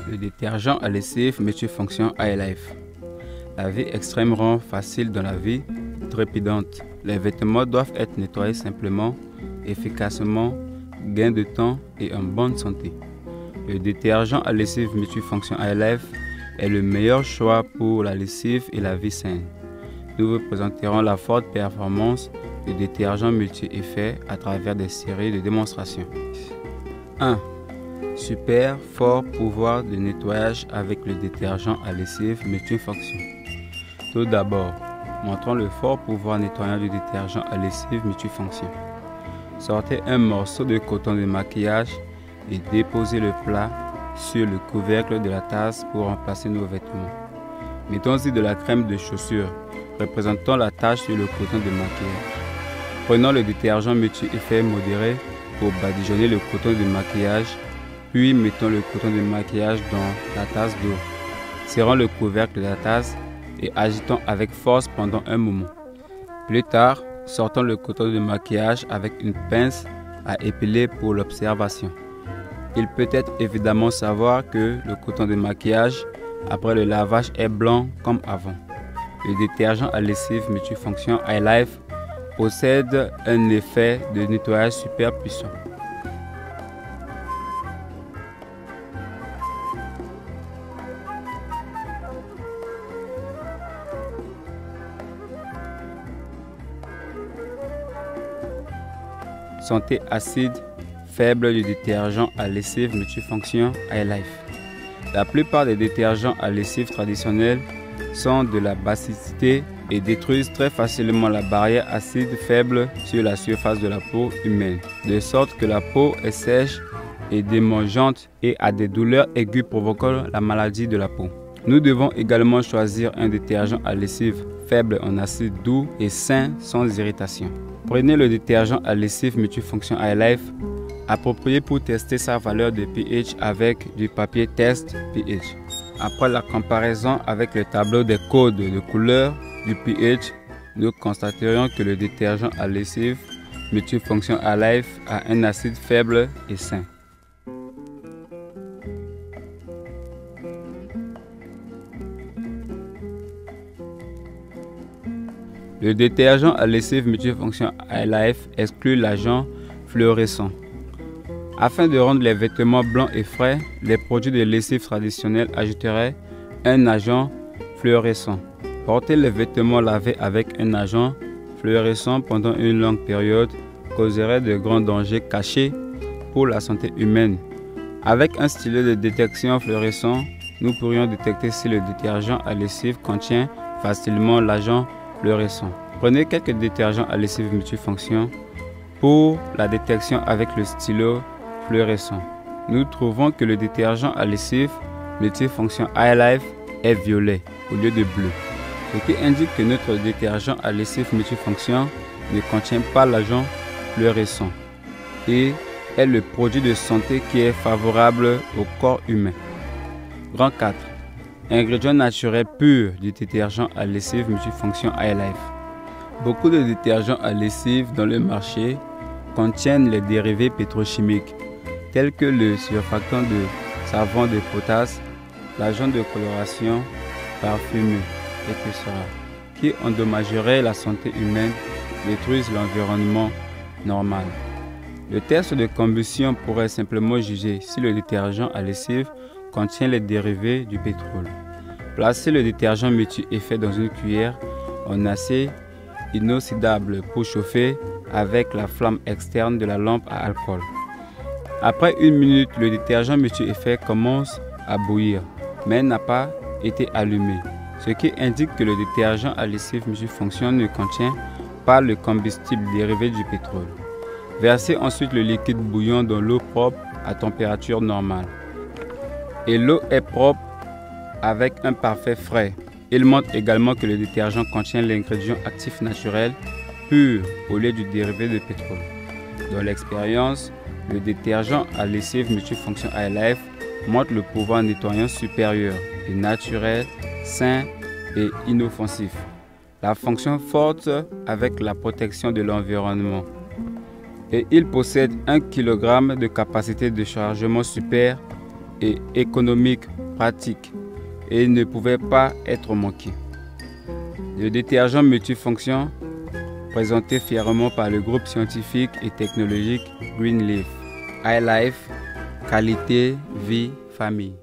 Le détergent à lessive multifonction iLife. La vie extrême rend facile dans la vie trépidante. Les vêtements doivent être nettoyés simplement, efficacement, gain de temps et en bonne santé. Le détergent à lessive multifonction iLife est le meilleur choix pour la lessive et la vie saine. Nous vous présenterons la forte performance du détergent multi-effet à travers des séries de démonstrations. 1. Super fort pouvoir de nettoyage avec le détergent à lessive multifonction. Tout d'abord, montrons le fort pouvoir nettoyant du détergent à lessive multifonction. Sortez un morceau de coton de maquillage et déposez le plat sur le couvercle de la tasse pour remplacer nos vêtements. Mettons-y de la crème de chaussure, représentant la tache sur le coton de maquillage. Prenons le détergent multi-effet modéré pour badigeonner le coton de maquillage, puis mettons le coton de maquillage dans la tasse d'eau. Serrons le couvercle de la tasse et agitons avec force pendant un moment. Plus tard, sortons le coton de maquillage avec une pince à épiler pour l'observation. Il peut être évidemment savoir que le coton de maquillage après le lavage est blanc comme avant. Le détergent à lessive multifonction iLife possède un effet de nettoyage super puissant. Santé acide faible du détergent à lessive multifonction iLife. La plupart des détergents à lessive traditionnels sont de la basicité et détruisent très facilement la barrière acide faible sur la surface de la peau humaine, de sorte que la peau est sèche et démangeante et a des douleurs aiguës provoquant la maladie de la peau. Nous devons également choisir un détergent à lessive faible en acide doux et sain sans irritation. Prenez le détergent à lessive multifonction iLife approprié pour tester sa valeur de pH avec du papier test pH. Après la comparaison avec le tableau des codes de couleur du pH, nous constaterions que le détergent à lessive multifonction iLife a un acide faible et sain. Le détergent à lessive multifonction iLife exclut l'agent fluorescent. Afin de rendre les vêtements blancs et frais, les produits de lessive traditionnels ajouteraient un agent fluorescent. Porter les vêtements lavés avec un agent fluorescent pendant une longue période causerait de grands dangers cachés pour la santé humaine. Avec un stylet de détection fluorescent, nous pourrions détecter si le détergent à lessive contient facilement l'agent fluorescent. Prenez quelques détergents à lessive multifonction pour la détection avec le stylo fluorescent. Nous trouvons que le détergent à lessive multifonction iLife est violet au lieu de bleu, ce qui indique que notre détergent à lessive multifonction ne contient pas l'agent fluorescent et est le produit de santé qui est favorable au corps humain. Grand 4. Ingrédients naturels purs du détergent à lessive multifonction iLife. Beaucoup de détergents à lessive dans le marché contiennent les dérivés pétrochimiques tels que le surfactant de savon de potasse, l'agent de coloration, parfumé, etc., qui endommageraient la santé humaine, détruisent l'environnement normal. Le test de combustion pourrait simplement juger si le détergent à lessive contient les dérivés du pétrole. Placez le détergent multi-effet dans une cuillère en acier inoxydable pour chauffer avec la flamme externe de la lampe à alcool. Après 1 minute, le détergent multi-effet commence à bouillir, mais n'a pas été allumé, ce qui indique que le détergent à lessive multifonction ne contient pas le combustible dérivé du pétrole. Versez ensuite le liquide bouillant dans l'eau propre à température normale. Et l'eau est propre avec un parfait frais. Il montre également que le détergent contient l'ingrédient actif naturel pur au lieu du dérivé de pétrole. Dans l'expérience, le détergent à lessive multifonction iLife montre le pouvoir nettoyant supérieur et naturel, sain et inoffensif. La fonction forte avec la protection de l'environnement. Et il possède 1 kg de capacité de chargement super et économique pratique et ne pouvait pas être manqué. Le détergent multifonction présenté fièrement par le groupe scientifique et technologique Greenleaf. iLife, qualité, vie, famille.